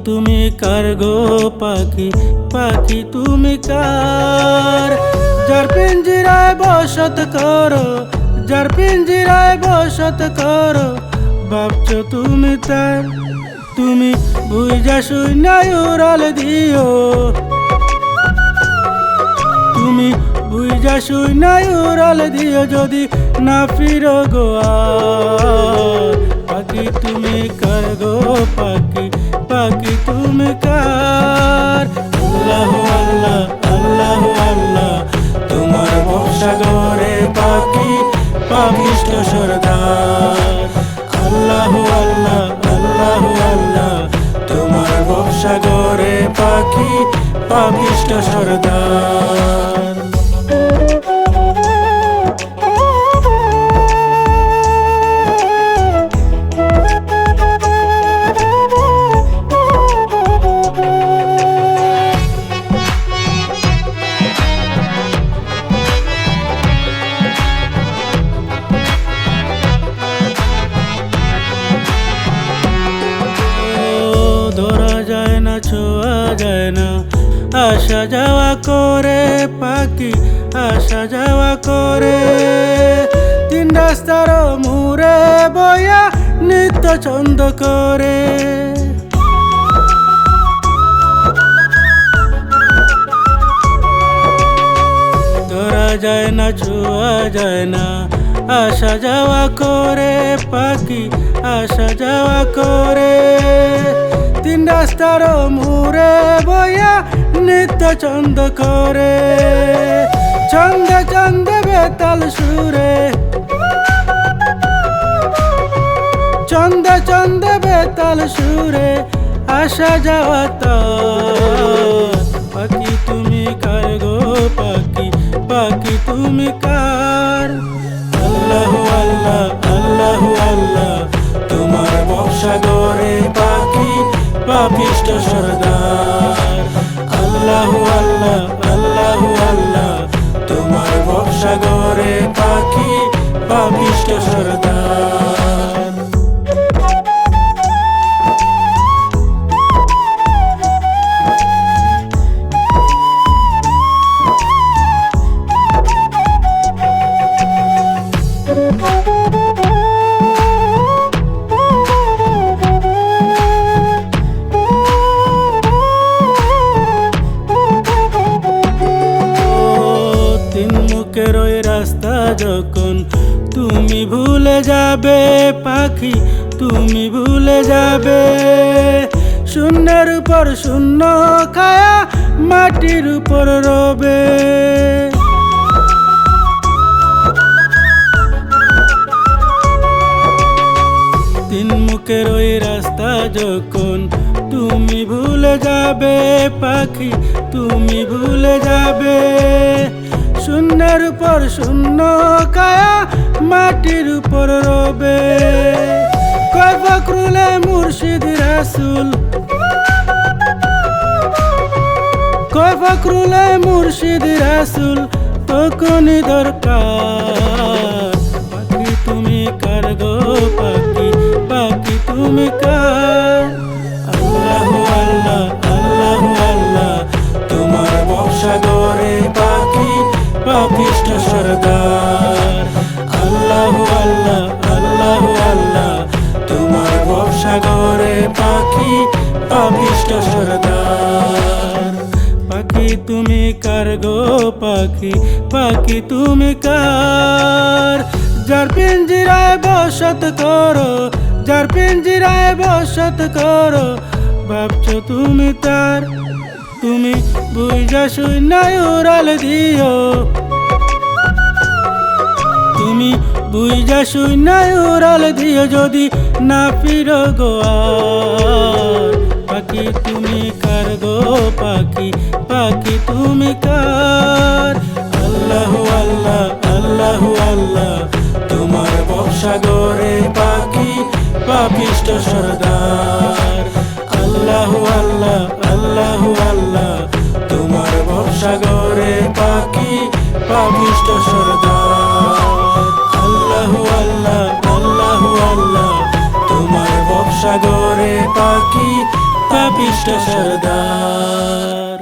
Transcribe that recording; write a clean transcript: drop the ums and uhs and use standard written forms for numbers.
তুমি কার গো পাখি, পাখি তুমি কার? যার পিঞ্জিরায় বসত করো, যার পিঞ্জিরায় বসত করো, ভাবছো তুমি তার? তুমি বুঝা শুনাই উড়াল দিও, তুমি বুঝা শুনাই উড়াল দিও যদি না ফিরো গো আর। পাখি তুমি কার গো পাখি, পাখি তুমি কার? আল্লাহু আল্লাহ আল্লাহু আল্লাহ তোমার বংশাগরে পাখি পাপিষ্ঠ সরদার। আল্লাহু আল্লাহ আল্লাহু আল্লাহ তোমার বংশাগরে পাখি পাপিষ্ঠ সরদার। ধরা যায় না, ছোঁয়া যায় না, আসা যাওয়া করে পাখি, আসা যাওয়া করে। তিন রাস্তার মুড়ে বয়া নিত্য ছন্দ করে। ধরা যায় না, ছোঁয়া যায় না, আসা যাওয়া করে পাখি, আসা যাওয়া করে। তিন রাস্তার মুড়ে বয়া নিত্য ছন্দ করে। ছন্দে ছন্দে বেতাল সুরে, ছন্দে ছন্দে বেতাল সুরে আসা যাওয়া তার। পাখি তুমি কার গো পাখি, পাখি তুমি কার? আল্লাহু আল্লাহ আল্লাহু আল্লাহ তোমার বংশাগরে পাখি পাপিষ্ঠ সরদার। আল্লাহু আল্লাহ আল্লাহু আল্লাহ তোমার বংশাগরে পাখি পাপিষ্ঠ সরদার। ওই রাস্তা যখন তুমি ভুলে যাবে পাখি, তুমি ভুলে যাবে। শূন্যের উপর শূন্য খায়া মাটির উপর রবে। তিন মুখের ওই রাস্তা যখন তুমি ভুলে যাবে পাখি, তুমি ভুলে যাবে। শূন্যের উপর শূন্য কায়া মাটির উপর রবে। কয় ফখরুলে মুর্শিদ রাসূল, কয় ফখরুলে মুর্শিদ রাসূল তখনই দরকার। পাখি তুমি কার গো পাখি, পাখি তুমি কার? আল্লাহু আল্লাহ আল্লাহু আল্লাহ তোমার বংশাগরে পাখি পাপিষ্ঠ সরদার। আল্লাহু আল্লাহ আল্লাহু আল্লাহ তোমার বংশাগরে পাখি পাপিষ্ঠ সরদার। পাখি তুমি কার গো পাখি, পাখি তুমি কার? যার পিঞ্জিরায় বসত করো, যার পিঞ্জিরায় বসত করো, ভাবছো তুমি তার? তুমি বুঝা শুনাই উড়াল দিও, তুমি বুঝা শুনাই উড়াল দিও যদি না ফিরো গো আর। পাখি তুমি কার গো পাখি, পাখি তুমি কার? আল্লাহু আল্লাহ আল্লাহু আল্লাহ তোমার বংশাগরে পাখি পাপিষ্ঠ সরদার। আল্লাহু আল্লাহ আল্লাহু আল্লাহ তোমার বংশাগরে পাখি পাপিষ্ঠ সরদার। আল্লাহু আল্লাহ আল্লাহু আল্লাহ তোমার বংশাগরে পাখি পাপিষ্ট সরদার।